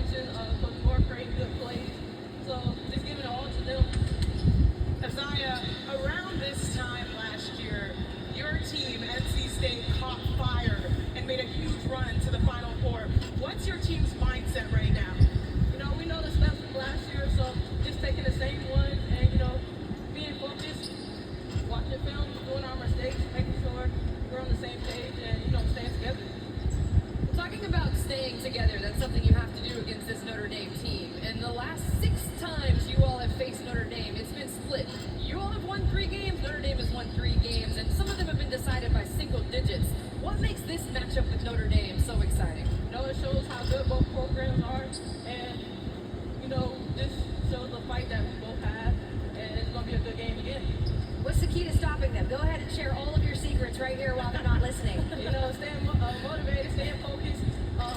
coaches, Coach Moore creating good plays. So just giving it all to them. Isaiah, around this time last year, your team, NC State, caught fire and made a huge run to the Final Four. What's your team's mindset right now? You know, we know the stuff from last year, so just taking the same ones and, you know, being focused, watching film, doing our mistakes, making sure we're on the same page and, you know, staying together. Talking about staying together, that's something you have to do against this Notre Dame team. And the last 6 times you all have faced Notre Dame, it's been split. You all have won 3 games, Notre Dame has won 3 games, and some of them have been decided by single digits. What makes this matchup with Notre Dame so exciting? You know, it shows how good both programs are, and, you know, this shows the fight that we both have, and it's going to be a good game again. What's the key to stopping them? Go ahead and share all of your secrets right here while they're not listening. You know, staying motivated, staying focused,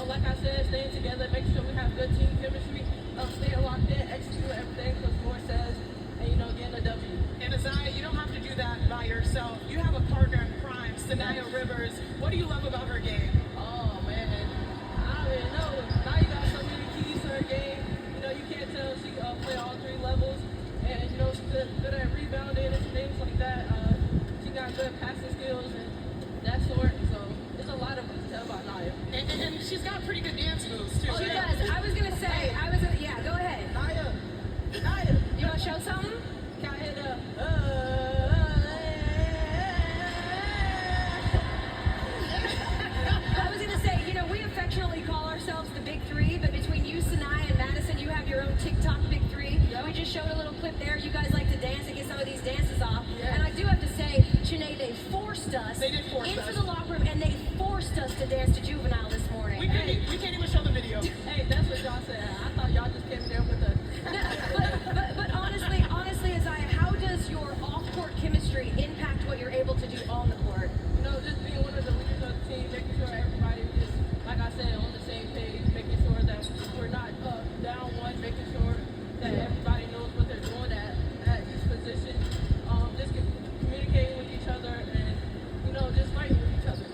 like I said, staying together, making sure we have good team chemistry, staying locked in, executing everything Coach Moore says, and, you know, getting a W. And Isaiah, you don't have to do that by yourself. You have a partner in crime, Sanaya Rivers. What do you love about her game? Oh, man. I don't even know. Now you got so many keys to her game. You know, you can't tell she can play all 3 levels. And, you know, she's good at rebounding and things like that. She got good passing skills and that sort. So there's a lot of us to tell about Naya. And she's got pretty good dance moves, too. She does. I was going to say, yeah, go ahead. Naya. You want to show something? Got hit up. I was going to say, you know, we affectionately call ourselves the Big Three, but between you, Sanaya, and Madison, you have your own TikTok Big Three. We just showed a little clip there. You guys like to dance and get some of these dances off. Yes. And I do have to say, Chene, they forced us They did force into us. the locker room, and they forced us to dance to Juvenile this morning. We can't even show the video. Hey, that's what y'all said. I thought y'all just came there with a... But honestly, Isaiah, how does your off-court chemistry impact what you're able to do on the court? You know, just being one of the leaders of the team, making sure everybody is, like I said, on the same page, making sure that we're not down one, making sure that everybody knows what they're doing at each position. Just communicating with each other and, you know, just fighting with each other.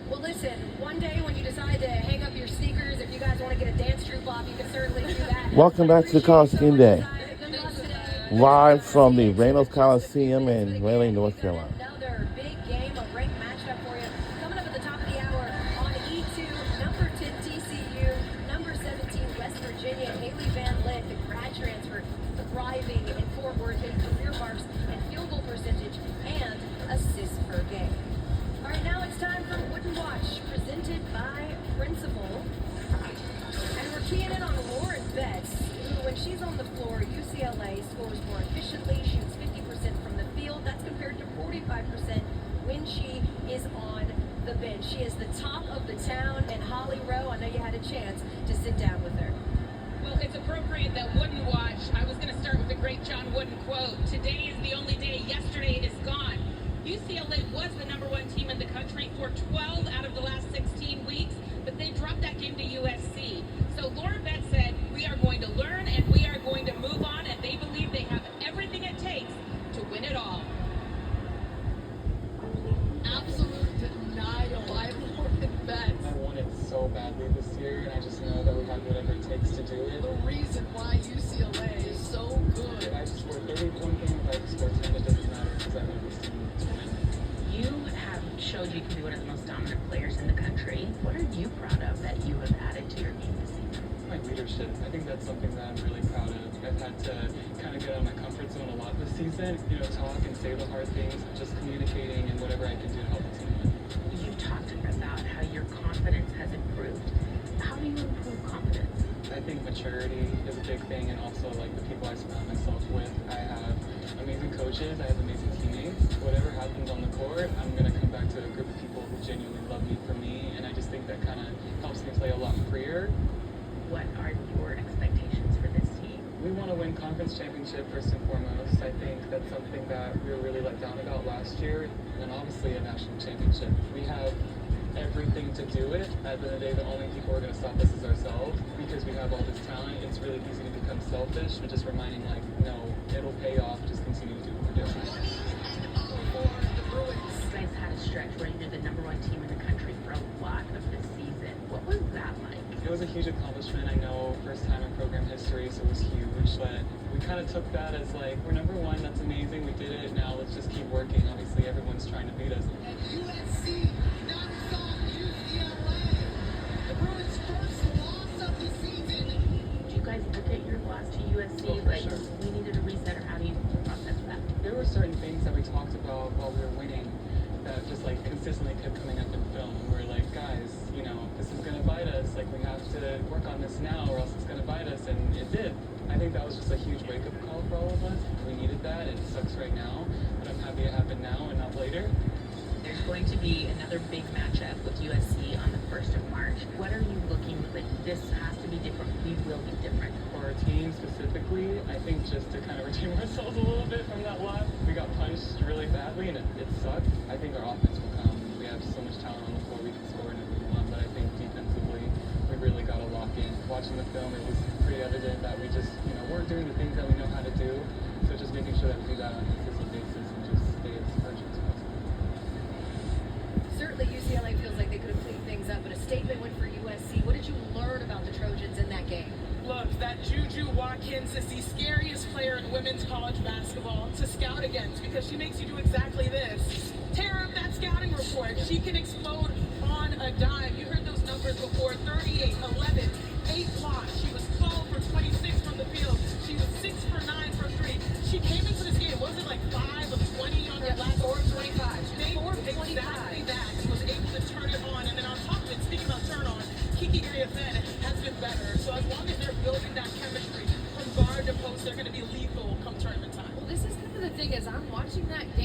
Well, listen, one day when you decide to hang up your sneakers, if you guys want to get a dance troupe off, you can certainly do that. Welcome back to the College Game Day. Good luck today. Live from the Reynolds Coliseum in Wheeling, North Carolina. Another big game, a ranked matchup for you. Coming up at the top of the hour on E2, number 10 TCU, number 17 West Virginia, Haley Van Lith, the grad transfer, thriving in Fort Worth in career marks and field goal percentage and assists per game. All right, now it's time for Wooden Watch, presented by Principal. And we're keying in on Lauren Betts, who, when she's on the floor, UCLA scores more efficiently, shoots 50% from the field. That's compared to 45% when she is on the bench. She is the top of the town, and Holly Rowe, I know you had a chance to sit down with her. Well, it's appropriate that Wooden Watch. I was going to start with the great John Wooden quote. Today is the only day. Yesterday it is gone. UCLA was the #1 team in the country for 12 out of the last 16 weeks, but they dropped that game to USC. So Lauren Betts said, we are going to learn and we are going to move on, and they believe they have everything it takes to win it all. Absolute denial by Lauren Betts. I want it so badly this year, and I just know that we have whatever it takes to do it. The reason why UCLA is so good. If I just score 30 one game, if I just score 10, it doesn't matter because I want this team to win. You have showed you can be one of the most dominant players in the country. What are you proud of that you have added to your game this season? My leadership. I think that's something that I'm really proud of. I've had to kind of get out of my comfort zone a lot this season. You know, talk and say the hard things, just communicating and whatever I can do to help the team win. You've talked about how your confidence has improved. How do you improve confidence? I think maturity is a big thing, and also like the people I surround myself with. I have amazing coaches, I have amazing teammates. Whatever happens on the court, I'm gonna come back to a group of people who genuinely love me for me, and I just think that kind of helps me play a lot freer. What are your expectations for this team? We want to win conference championship first and foremost. I think that's something that we were really let down about last year, and then obviously a national championship. We have everything to do it. At the end of the day, the only people who are going to stop us is ourselves. Because we have all this talent, it's really easy to become selfish, but just reminding like, no, it'll pay off, just continue to do what we're doing. You guys had a stretch where you're the #1 team in the country for a lot of the season. What was that like? It was a huge accomplishment. I know first time in history, so it was huge. But we kind of took that as like, we're number one, that's amazing, we did it, now let's just keep working. Obviously, everyone's trying to beat us. And USC knocks off UCLA. The Bruins' first loss of the season. Do you guys look at your loss to USC Oh, for like sure. we needed a reset, or how do you process that? There were certain things that we talked about while we were winning that just like consistently kept coming up in film. And we were like, guys, you know, this is gonna bite us. Like we have to work on this now, or else it's gonna bite us. And it did. I think that was just a huge wake-up call for all of us. We needed that. It sucks right now, but I'm happy it happened now and not later. There's going to be another big matchup with USC on the 1st of March. What are you looking like? This has to be different. We will be different. For our team specifically, I think just to kind of redeem ourselves a little bit from that loss, we got punched really badly and it sucked. I think our offense will come. We have so much talent on the floor, we can score whenever we want, but I think defensively, we really got to lock in. Watching the film, it was pretty evident that we just, you know, weren't doing the things that we know how to do. So just making sure that we do that on a consistent basis and just stay as urgent as possible. Certainly, UCLA feels like they could have cleaned things up, but a statement win for USC. What did you learn about the Trojans in that game? Look, that Juju Watkins is the scariest player in women's college basketball to scout against because she makes you do exactly this. Tear up that scouting report. She can explode on a dime. You heard those numbers before. 38, 11, 8 blocks. She was 12 for 26 from the field. She was 6 for 9 for 3. She came into this game, was it like 5 of 20 on her last 4 of 25. They 4 of exactly 25. that and was able to turn it on. And then on top of it, speaking about turn on, Kiki Griffin has been better. So as long as they're building that chemistry from guard to post, they're going to be lethal come tournament time. Well, this is kind of the thing is I'm watching that game.